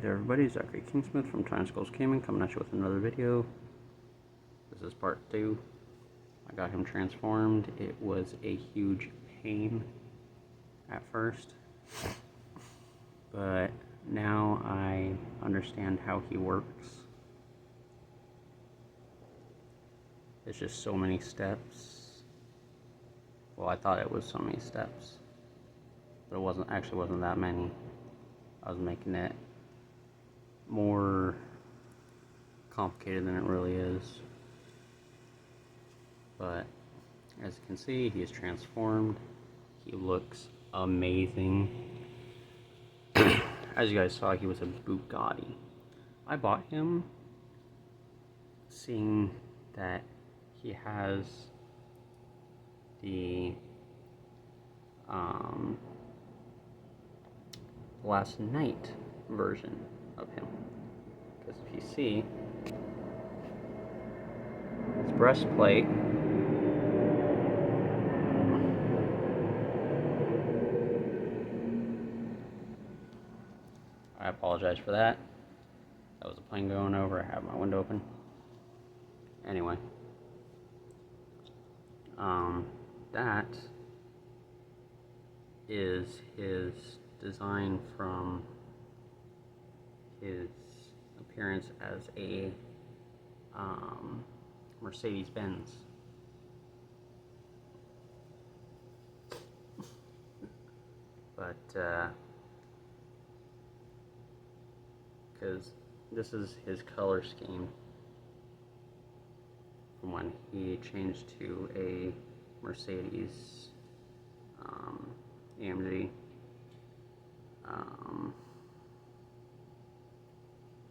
there everybody, Zachary Kingsmith from Time Skulls Gaming coming at you with another video. This is part 2. I got him transformed. It was a huge pain at first, but now I understand how he works. It's just so many steps. Well, I thought it was so many steps, but it wasn't that many. I was making it more complicated than it really is. But as you can see, he is transformed. He looks amazing. As you guys saw, he was a Bugatti. I bought him seeing that he has the last night version of him, because if you see his breastplate, I apologize for that. That was a plane going over. I have my window open. Anyway, that is his design from his appearance as a Mercedes-Benz. But because this is his color scheme from when he changed to a Mercedes AMG.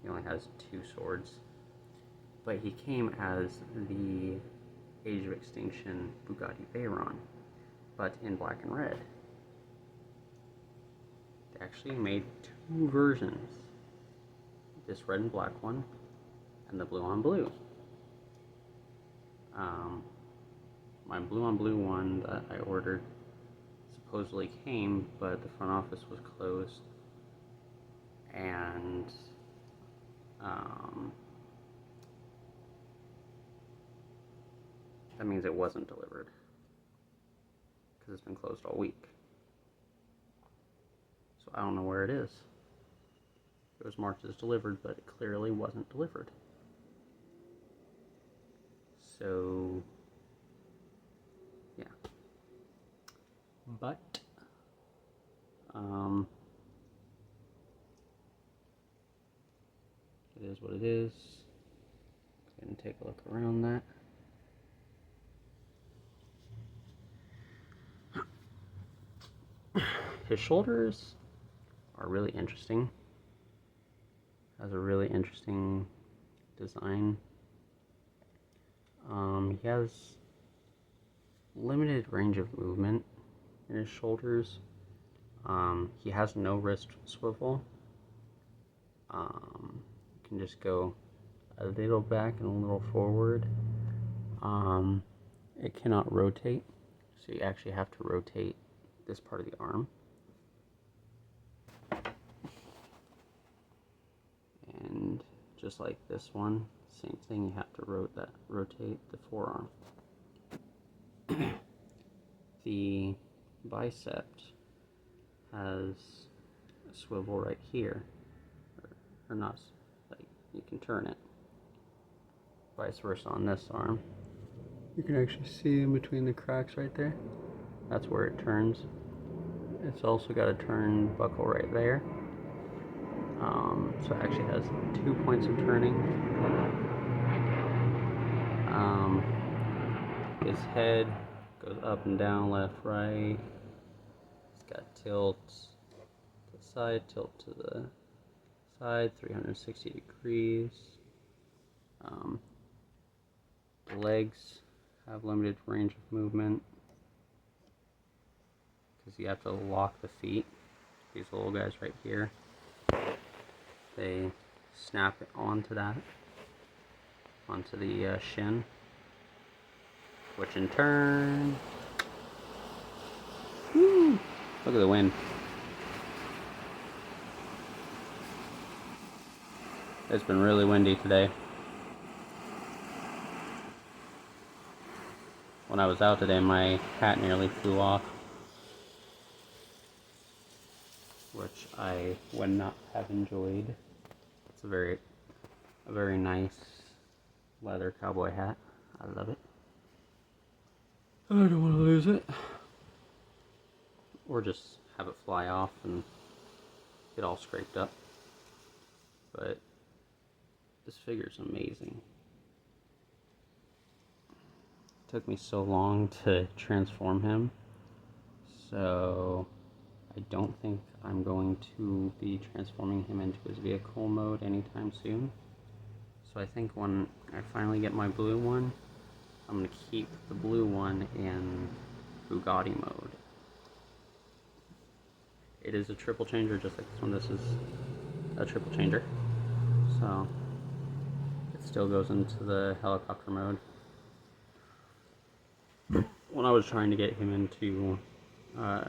He only has 2 swords, but he came as the Age of Extinction Bugatti Veyron, but in black and red. They actually made 2 versions, this red and black one, and the blue on blue. My blue on blue one that I ordered supposedly came, but the front office was closed, and that means it wasn't delivered, because it's been closed all week. So I don't know where it is. It was marked as delivered, but it clearly wasn't delivered. So yeah, but it is what it is. Go ahead and take a look around that. His shoulders are really interesting. Has a really interesting design. He has limited range of movement in his shoulders. He has no wrist swivel. You can just go a little back and a little forward. It cannot rotate, so you actually have to rotate this part of the arm. And just like this one, same thing, you have to rotate the forearm. The bicep has a swivel right here, or not, like you can turn it. Vice versa on this arm. You can actually see in between the cracks right there. That's where it turns. It's also got a turn buckle right there. So it actually has 2 points of turning. His head goes up and down, left, right. It's got tilt to the side, tilt to the side, 360 degrees. The legs have limited range of movement because you have to lock the feet. These little guys right here, they snap it onto the shin, which in turn, woo, look at the wind. It's been really windy today. When I was out today, my hat nearly flew off, which I would not have enjoyed. It's a very nice leather cowboy hat. I love it. I don't want to lose it. Or just have it fly off and get all scraped up. But this figure's amazing. It took me so long to transform him, so I don't think I'm going to be transforming him into his vehicle mode anytime soon. So I think when I finally get my blue one, I'm going to keep the blue one in Bugatti mode. It is a triple changer just like this one. This is a triple changer. So it still goes into the helicopter mode. When I was trying to get him into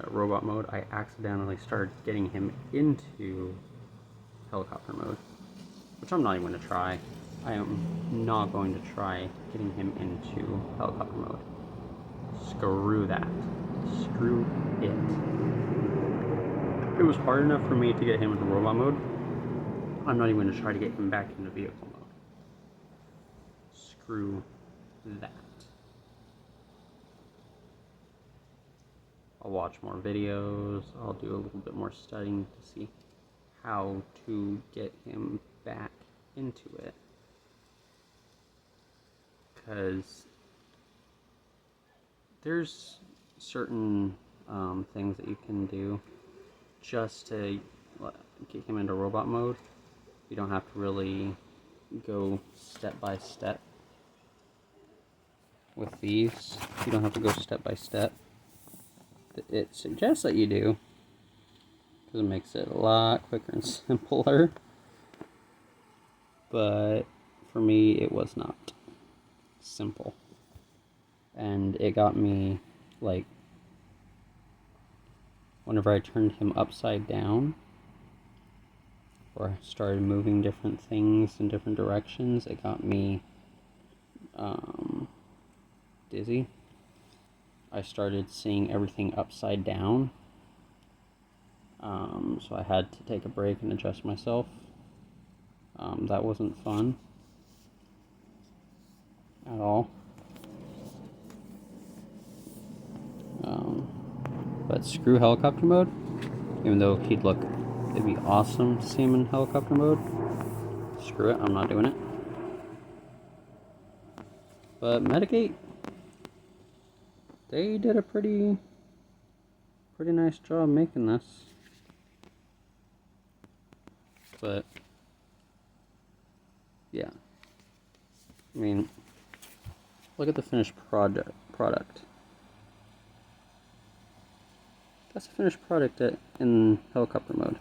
robot mode, I accidentally started getting him into helicopter mode, which I'm not even going to try. I am not going to try getting him into helicopter mode. Screw that. Screw it. It was hard enough for me to get him into robot mode. I'm not even going to try to get him back into vehicle mode. Screw that. I'll watch more videos. I'll do a little bit more studying to see how to get him back into it. Because there's certain things that you can do just to get him into robot mode. You don't have to really go step by step with these. You don't have to go step by step. It suggests that you do, because it makes it a lot quicker and simpler. But for me, it was not simple. And it got me, like, whenever I turned him upside down, or started moving different things in different directions, it got me dizzy. I started seeing everything upside down, so I had to take a break and adjust myself. That wasn't fun at all. But screw helicopter mode, even though it'd be awesome to see him in helicopter mode. Screw it, I'm not doing it. But Metagate, they did a pretty nice job making this. But yeah, I mean, look at the finished product. That's a finished product in helicopter mode.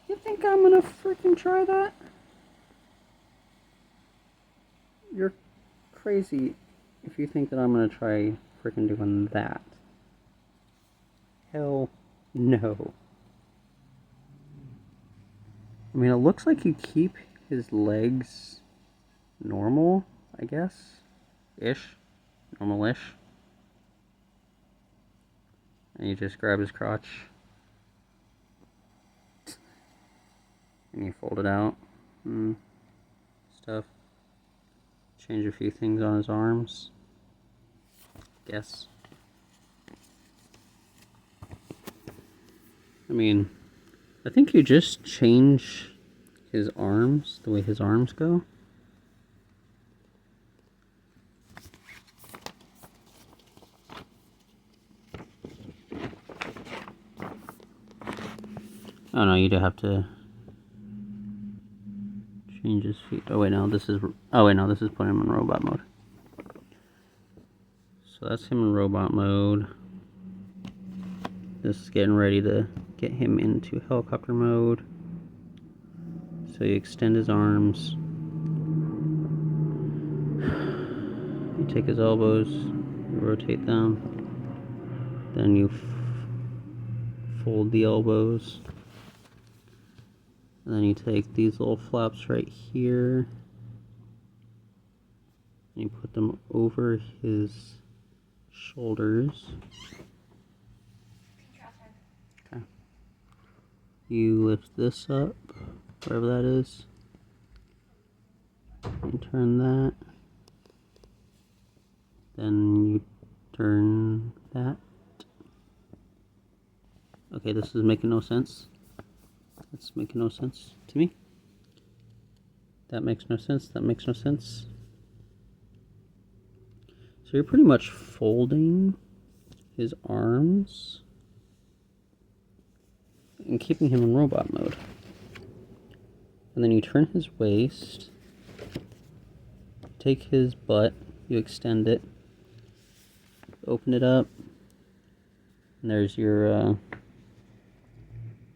You think I'm gonna freaking try that? You're crazy if you think that I'm gonna try freaking doing that. Hell no. I mean, it looks like you keep his legs normal, I guess. Normal-ish. And you just grab his crotch. And you fold it out. And stuff. Change a few things on his arms. Guess. I mean, I think you just change his arms, the way his arms go. Oh no, you do have to change his feet. Oh wait, no, this is putting him in robot mode. So that's him in robot mode. This is getting ready to get him into helicopter mode. So you extend his arms. You take his elbows, you rotate them. Then you fold the elbows. And then you take these little flaps right here and you put them over his shoulders. Okay. You lift this up, wherever that is, and turn that. Then you turn that. Okay, this is making no sense. That's making no sense to me. That makes no sense. That makes no sense. So you're pretty much folding his arms and keeping him in robot mode. And then you turn his waist, take his butt, you extend it, open it up, and there's your,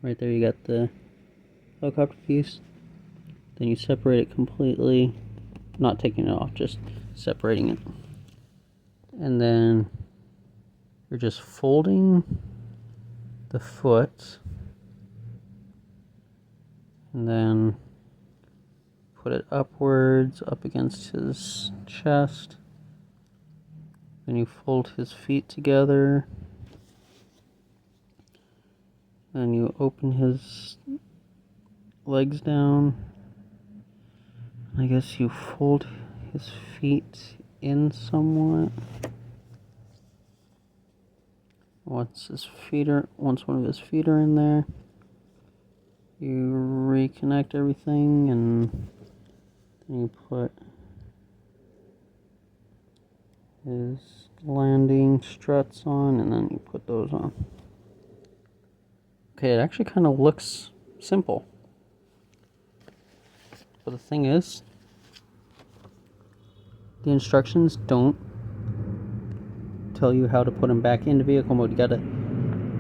right there you got the helicopter piece. Then you separate it completely, not taking it off, just separating it. And then you're just folding the foot, and then put it upwards, up against his chest. Then you fold his feet together. Then you open his legs down. I guess you fold his feet in somewhat. Once one of his feet are in there, you reconnect everything, and then you put his landing struts on, and then you put those on. Okay, it actually kind of looks simple. But the thing is, the instructions don't tell you how to put him back into vehicle mode. You gotta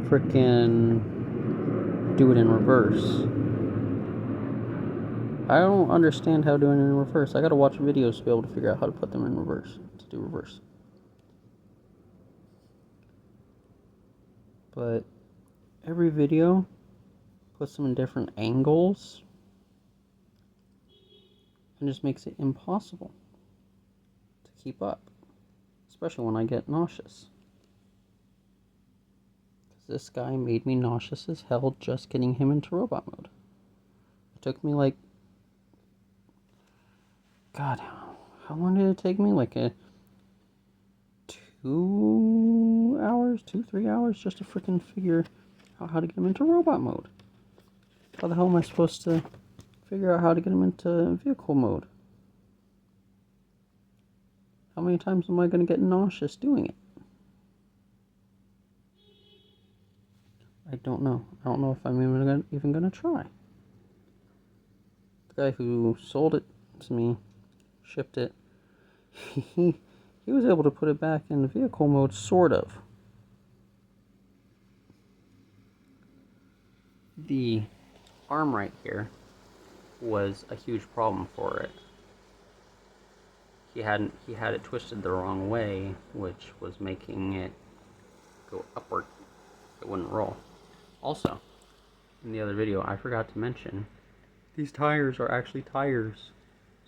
frickin' do it in reverse. I don't understand how doing it in reverse. I gotta watch videos to be able to figure out how to put them in reverse, to do reverse. But every video puts them in different angles and just makes it impossible to keep up, especially when I get nauseous. Because this guy made me nauseous as hell just getting him into robot mode. It took me like, God, how long did it take me? Like 2 hours, 3 hours just to freaking figure out how to get him into robot mode. How the hell am I supposed to figure out how to get him into vehicle mode? How many times am I going to get nauseous doing it? I don't know. I don't know if I'm even going to try. The guy who sold it to me, shipped it, he was able to put it back in vehicle mode, sort of. The arm right here was a huge problem for it. He had it twisted the wrong way, which was making it go upward. It wouldn't roll. Also, in the other video, I forgot to mention, these tires are actually tires.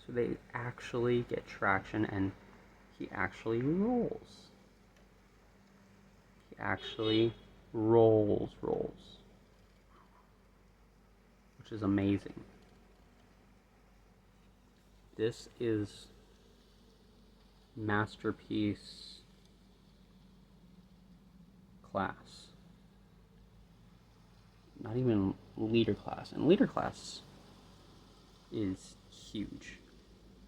So they actually get traction, and he actually rolls. He actually rolls. Which is amazing. This is masterpiece class. Not even leader class. And leader class is huge.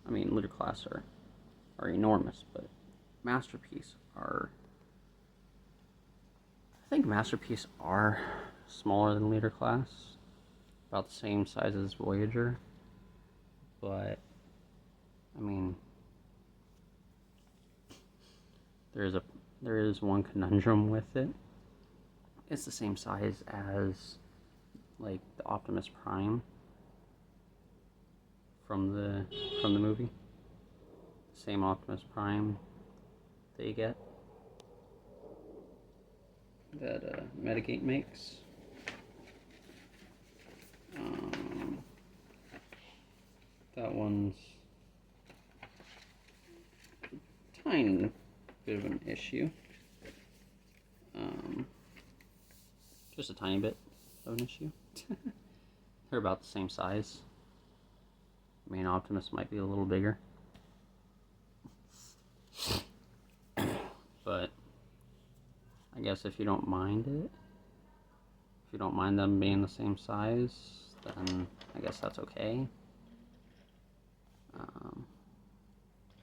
I mean, leader class are enormous, but masterpiece are... I think masterpiece are smaller than leader class. About the same size as Voyager. But, I mean, there is one conundrum with it. It's the same size as, like, the Optimus Prime from the movie. Same Optimus Prime that you get, that Metagate makes. That one's a tiny bit of an issue. Just a tiny bit of an issue. They're about the same size. I mean, Optimus might be a little bigger. But I guess if you don't mind it, if you don't mind them being the same size, then I guess that's okay.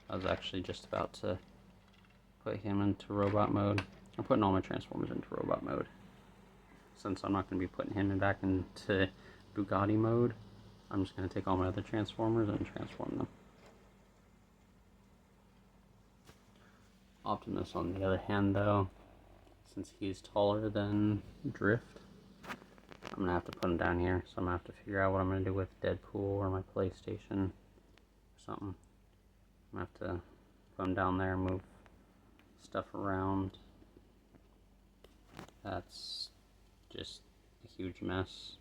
I was actually just about to put him into robot mode. I'm putting all my Transformers into robot mode. Since I'm not going to be putting him back into Bugatti mode, I'm just going to take all my other Transformers and transform them. Optimus, on the other hand, though, since he's taller than Drift, I'm going to have to put him down here. So I'm going to have to figure out what I'm going to do with Deadpool or my PlayStation or something. I'm going to have to put him down there and move stuff around. That's just a huge mess.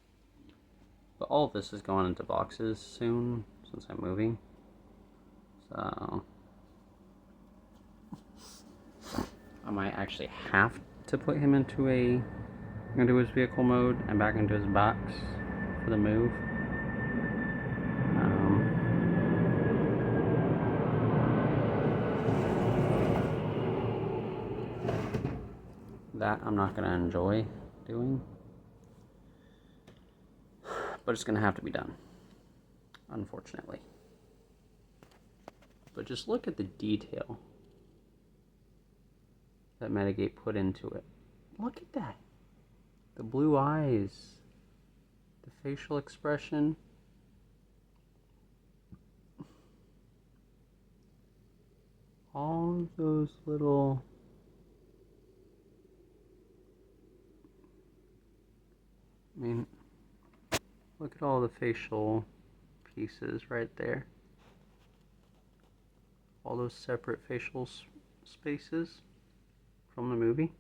But all of this is going into boxes soon, since I'm moving. So I might actually have to put him into his vehicle mode and back into his box for the move. That I'm not going to enjoy doing, but it's going to have to be done, unfortunately. But just look at the detail that Metagate put into it. Look at that. The blue eyes, the facial expression. All of those little look at all the facial pieces right there. All those separate facial spaces from the movie.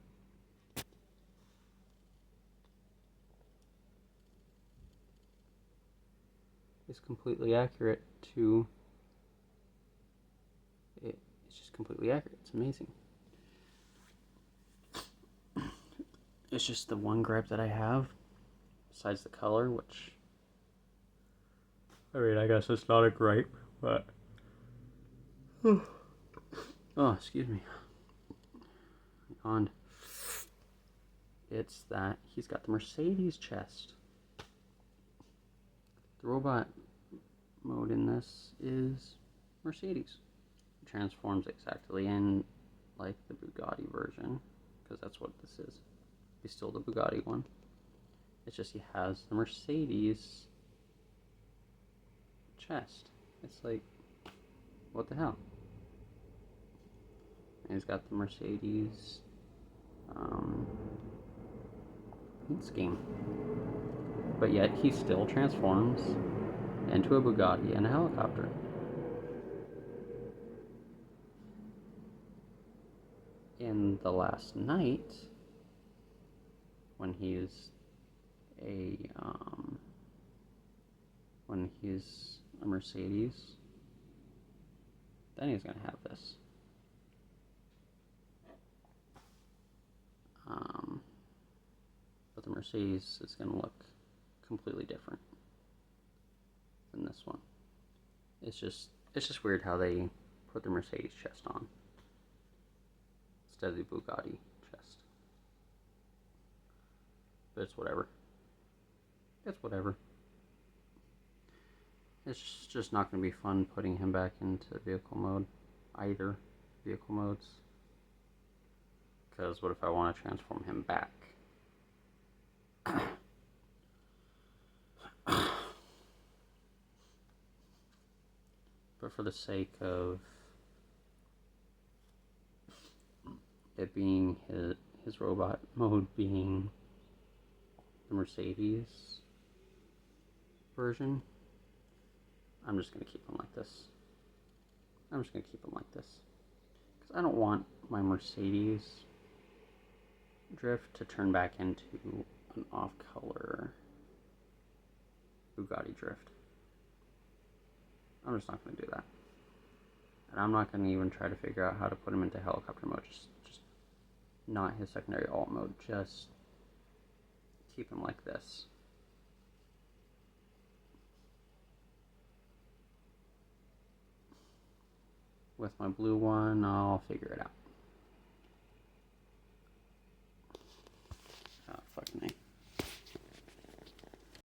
It's completely accurate to it. It's just completely accurate. It's amazing. It's just the one gripe that I have, besides the color, which, I mean, I guess it's not a gripe, but oh, excuse me. It's that he's got the Mercedes chest. The robot mode in this is Mercedes. It transforms exactly in like the Bugatti version, because that's what this is. He's still the Bugatti one. It's just he has the Mercedes chest. It's like, what the hell? And he's got the Mercedes paint scheme. But yet he still transforms into a Bugatti and a helicopter. In The Last Night, when he's a Mercedes, then he's gonna have this. But the Mercedes is gonna look completely different than this one. It's just weird how they put the Mercedes chest on instead of the Bugatti chest. But it's whatever. It's whatever. It's just not going to be fun putting him back into vehicle mode. Either vehicle modes. Because what if I want to transform him back? But for the sake of it being his robot mode being the Mercedes version, I'm just going to keep him like this. Because I don't want my Mercedes Drift to turn back into an off-color Bugatti Drift. I'm just not going to do that. And I'm not going to even try to figure out how to put him into helicopter mode. Just not his secondary alt mode. Just keep him like this. With my blue one, I'll figure it out. Oh, fucking A.